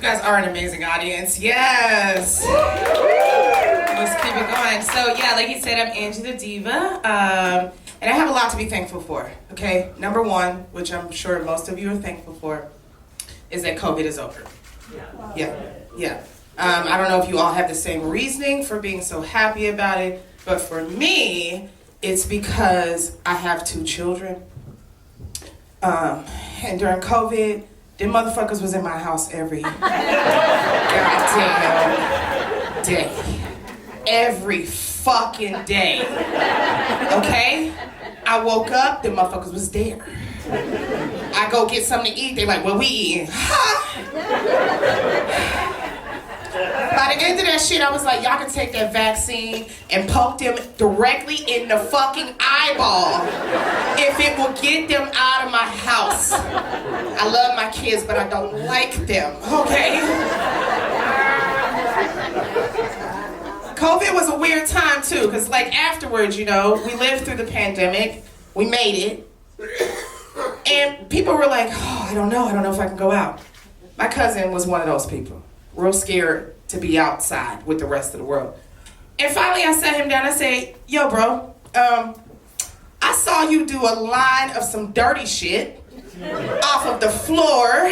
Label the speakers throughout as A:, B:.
A: guys are an amazing audience. Yes. Let's keep it going. So yeah, like he said, I'm Angee the Diva. And I have a lot to be thankful for, okay? Number one, which I'm sure most of you are thankful for, is that COVID is over. Yeah. I don't know if you all have the same reasoning for being so happy about it, but for me, it's because I have 2 children. And during COVID, them motherfuckers was in my house every goddamn day. Every fucking day. Okay? I woke up, them motherfuckers was there. I go get something to eat, they like, what we eating? By the end of that shit, I was like, y'all can take that vaccine and poke them directly in the fucking eyeball if it will get them out of my house. I love my kids, but I don't like them, okay? COVID was a weird time too, because like afterwards, you know, we lived through the pandemic, we made it, and people were like, oh, I don't know if I can go out. My cousin was one of those people, real scared to be outside with the rest of the world. And finally I sat him down, I said, yo bro, I saw you do a line of some dirty shit off of the floor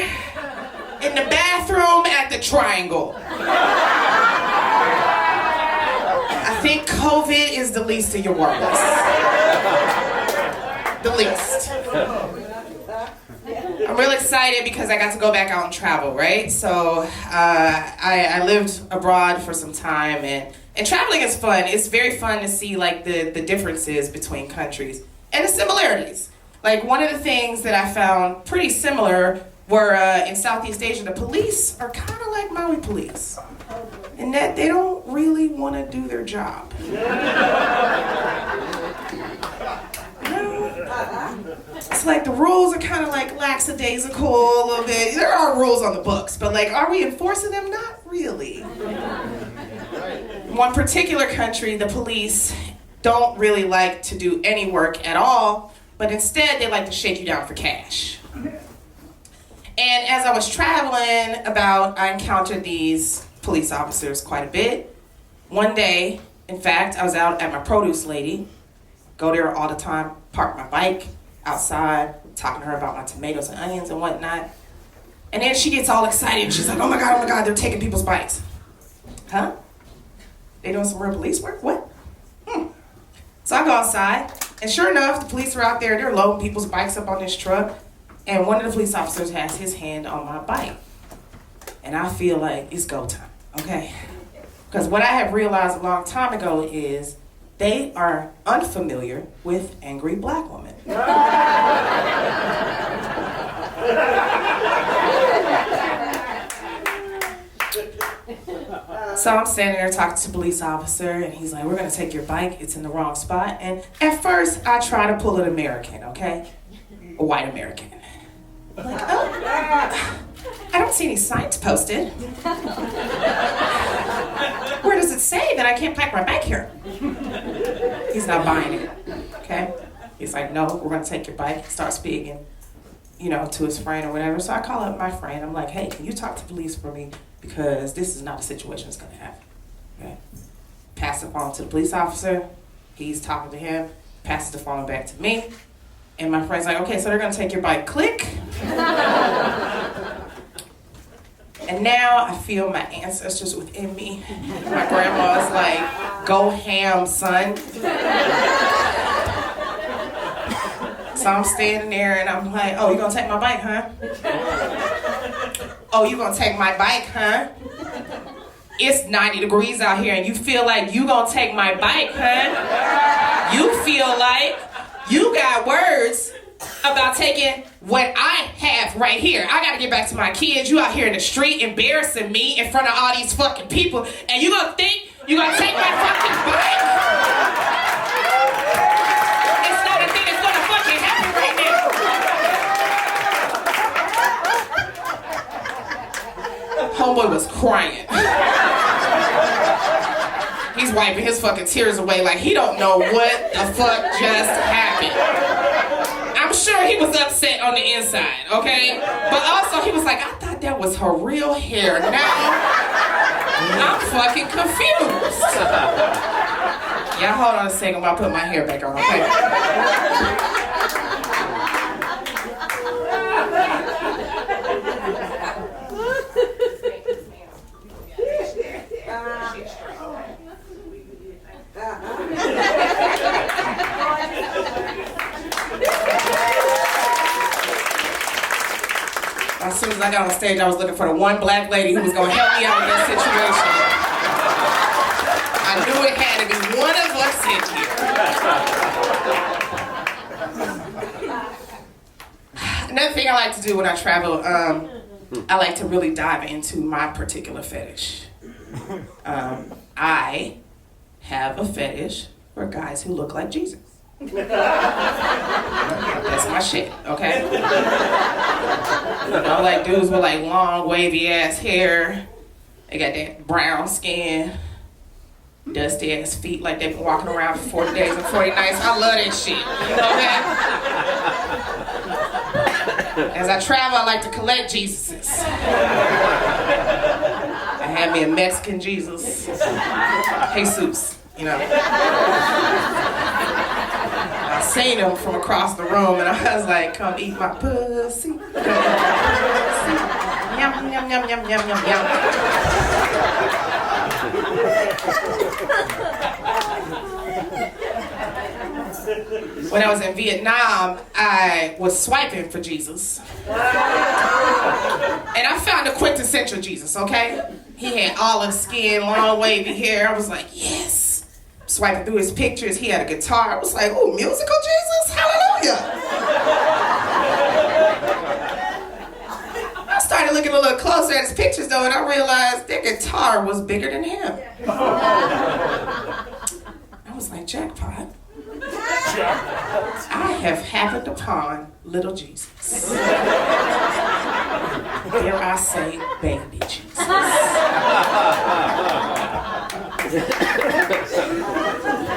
A: in the bathroom at the Triangle. I think COVID is the least of your worries. The least. I'm real excited because I got to go back out and travel, right? So I lived abroad for some time, and traveling is fun. It's very fun to see like the differences between countries and the similarities. Like one of the things that I found pretty similar were in Southeast Asia, the police are kind of like Maui police. And that they don't really want to do their job. It's like the rules are kind of like lackadaisical a little bit. There are rules on the books, but like, are we enforcing them? Not really. In one particular country, the police don't really like to do any work at all, but instead they like to shake you down for cash. And as I was traveling about, I encountered these police officers quite a bit. One day, in fact, I was out at my produce lady, go there all the time, park my bike outside, talking to her about my tomatoes and onions and whatnot. And then she gets all excited and she's like, oh my God, they're taking people's bikes. Huh? They doing some real police work? What? So I go outside, and sure enough, the police are out there, they're loading people's bikes up on this truck, and one of the police officers has his hand on my bike. And I feel like it's go time, okay? Because what I have realized a long time ago is they are unfamiliar with angry black women. So I'm standing there talking to the police officer, and he's like, we're gonna take your bike, it's in the wrong spot. And at first, I try to pull an American, okay? A white American. I'm like, oh, I don't see any signs posted. Where does it say that I can't park my bike here? He's not buying it, okay? He's like, no, we're gonna take your bike. He starts speaking, you know, to his friend or whatever. So I call up my friend. I'm like, hey, can you talk to police for me? Because this is not a situation that's gonna happen, okay? Pass the phone to the police officer. He's talking to him, passes the phone back to me. And my friend's like, okay, so they're gonna take your bike. Click. And now I feel my ancestors within me. My grandma's like, go ham, son. So I'm standing there and I'm like, oh, you gonna take my bike, huh? Oh, you gonna take my bike, huh? It's 90 degrees out here and you feel like you gonna take my bike, huh? You feel like you got words about taking what I have right here. I gotta get back to my kids. You out here in the street embarrassing me in front of all these fucking people, and you gonna think you gonna take my fucking bike? It's not a thing that's gonna fucking happen right now. Homeboy was crying. He's wiping his fucking tears away like he don't know what the fuck just happened. I'm sure he was upset on the inside, okay? But also he was like, I thought thought that was her real hair. Now, I'm fucking confused. Yeah, hold on a second while I put my hair back on, okay? As soon as I got on stage, I was looking for the one black lady who was going to help me out with that situation. I knew it had to be one of us in here. Another thing I like to do when I travel, I like to really dive into my particular fetish. I have a fetish for guys who look like Jesus. That's my shit, okay? I like dudes with like long, wavy ass hair. They got that brown skin, dusty ass feet like they've been walking around for 40 days and 40 nights. I love that shit, okay? As I travel, I like to collect Jesuses. I had me a Mexican Jesus, Jesus, you know. I seen him from across the room and I was like, come eat my pussy. Yum, yum, yum, yum, yum, yum, yum. When I was in Vietnam, I was swiping for Jesus. And I found a quintessential Jesus, okay? He had olive skin, long wavy hair. I was like, yes. Swiping through his pictures, he had a guitar. I was like, oh, musical Jesus? Hallelujah. I started looking a little closer at his pictures though, and I realized their guitar was bigger than him. I was like, jackpot. I have happened upon little Jesus. Dare I say, baby Jesus.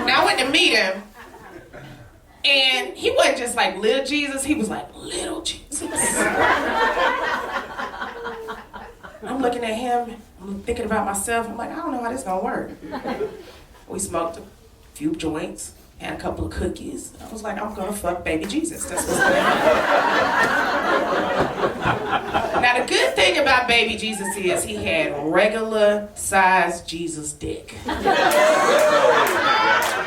A: Now I went to meet him, and he wasn't just like little Jesus, he was like little Jesus. I'm looking at him, I'm thinking about myself, I'm like, I don't know how this is gonna work. We smoked a few joints, had a couple of cookies. I was like, I'm gonna fuck baby Jesus. That's what's going on. Now the good thing about baby Jesus is he had regular sized Jesus dick.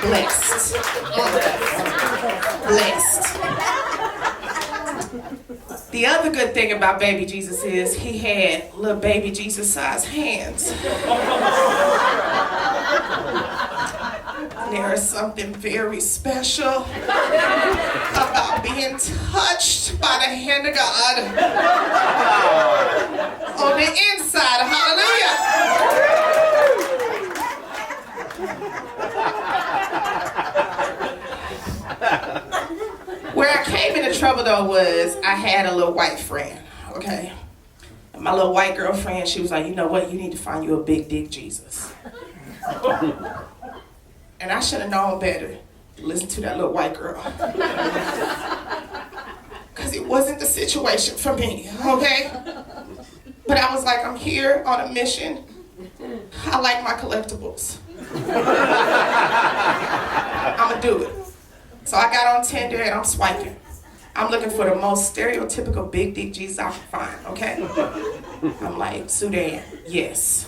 A: Blessed. Blessed. The other good thing about baby Jesus is he had little baby Jesus sized hands. There is something very special about being touched by the hand of God on the inside. Hallelujah. Where I came into trouble though was I had a little white friend, okay? And my little white girlfriend, she was like, you know what, you need to find you a big dick Jesus. And I should have known better. Listen to that little white girl. Because it wasn't the situation for me, okay? But I was like, I'm here on a mission. I like my collectibles. I'm going to do it. So I got on Tinder and I'm swiping. I'm looking for the most stereotypical big dick Jesus I can find, okay? I'm like, Sudan, yes.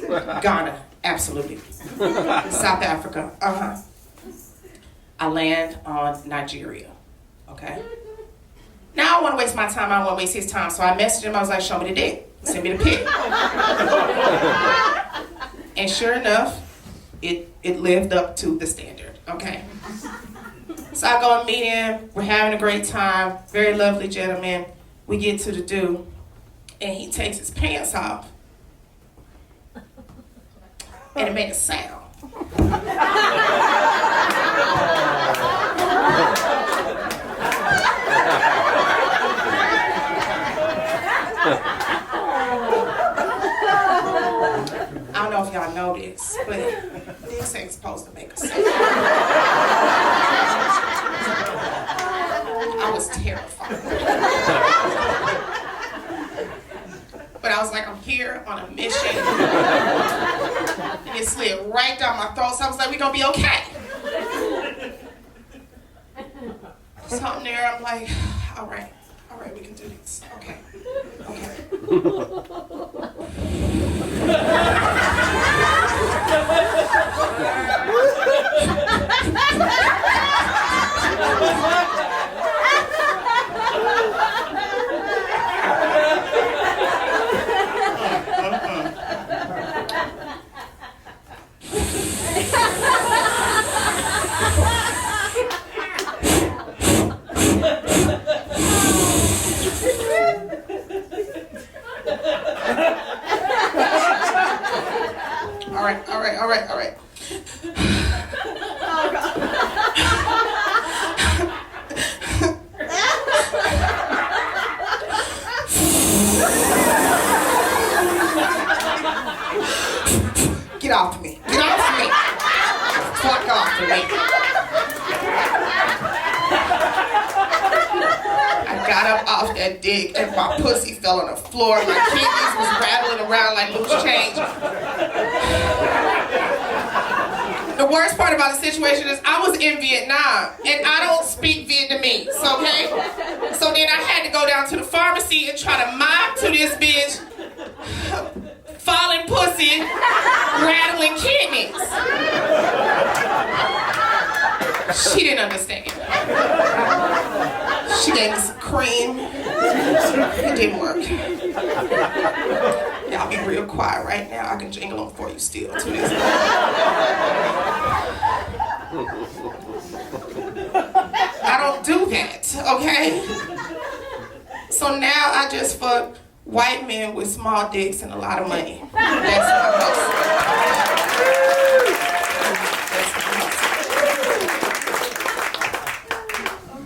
A: Ghana, absolutely. South Africa, I land on Nigeria, okay? Now I don't want to waste my time, I don't want to waste his time, so I messaged him, I was like, show me the dick, send me the pic. And sure enough, it lived up to the standard, okay? So I go and meet him, we're having a great time, very lovely gentleman. We get to the do, and he takes his pants off, and it made a sound. I don't know if y'all know this, but this ain't supposed to make a sound. I was terrified. I was like, I'm here on a mission. And it slid right down my throat, so I was like, we gonna be okay. So I'm there, I'm like, all right, we can do this. Okay. All right.
B: Oh, God.
A: Get off me. Fuck off of me. I got up off that dick and my pussy fell on the floor. My kidneys was rattling around like loose change. The worst part about the situation is I was in Vietnam and I don't speak Vietnamese, okay? So then I had to go down to the pharmacy and try to mop to this bitch falling pussy, rattling kidneys. She didn't understand. She gave me some cream. It didn't work. Y'all be real quiet right now. I can jingle them for you still to this day. I don't do that, okay? So now I just fuck white men with small dicks and a lot of money. That's my hustle.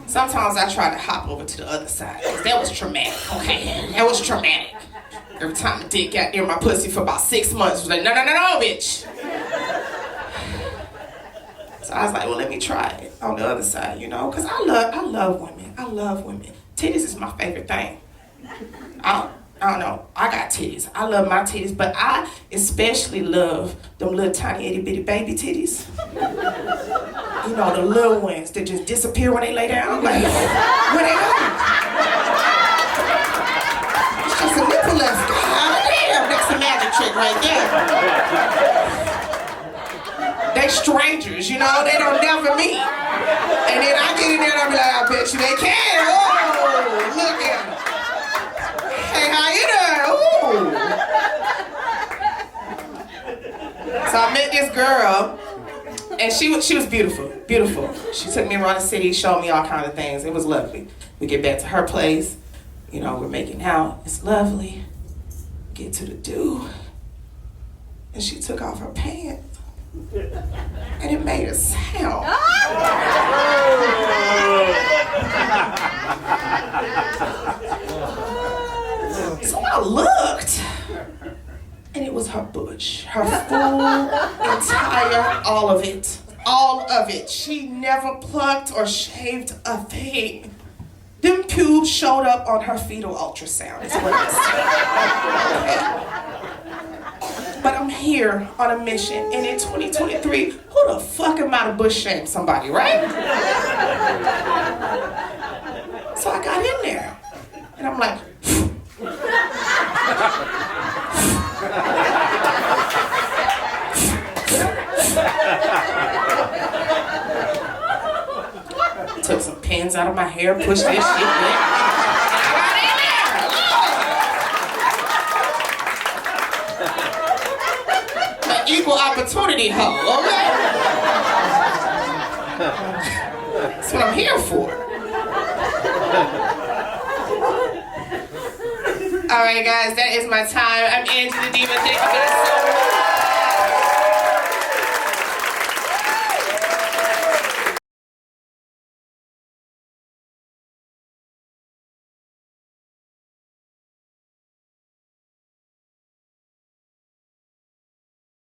A: Sometimes I try to hop over to the other side. That was traumatic, okay? That was traumatic. Every time the dick got near my pussy for about 6 months, it was like, no, bitch. So I was like, well, let me try it on the other side, you know? Because I love women. I love women. Titties is my favorite thing. I don't know. I got titties. I love my titties, but I especially love them little tiny itty bitty baby titties. You know, the little ones that just disappear when they lay down. Like, where they go? It's just a nipple left. God damn, that's a magic trick right there. They strangers, you know, they don't never meet. And then I get in there and I be like, I bet you they can. Oh, look at them. Hey, how you doing? Ooh. So I met this girl, and she was beautiful. She took me around the city, showed me all kinds of things. It was lovely. We get back to her place, you know, we're making out. It's lovely. Get to the do, and she took off her pants, and it made a sound. So I looked, and it was her bush, her full, entire, all of it. She never plucked or shaved a thing. Them pubes showed up on her fetal ultrasound, is what I'm saying. But I'm here on a mission, and in 2023, who the fuck am I to bush shame somebody, right? So I got in there, and I'm like, took some pins out of my hair, pushed this shit back. I got in there. An equal opportunity hoe, okay? That's what I'm here for. All right, guys, that is my time. I'm Angee the Diva. Thank you guys so much.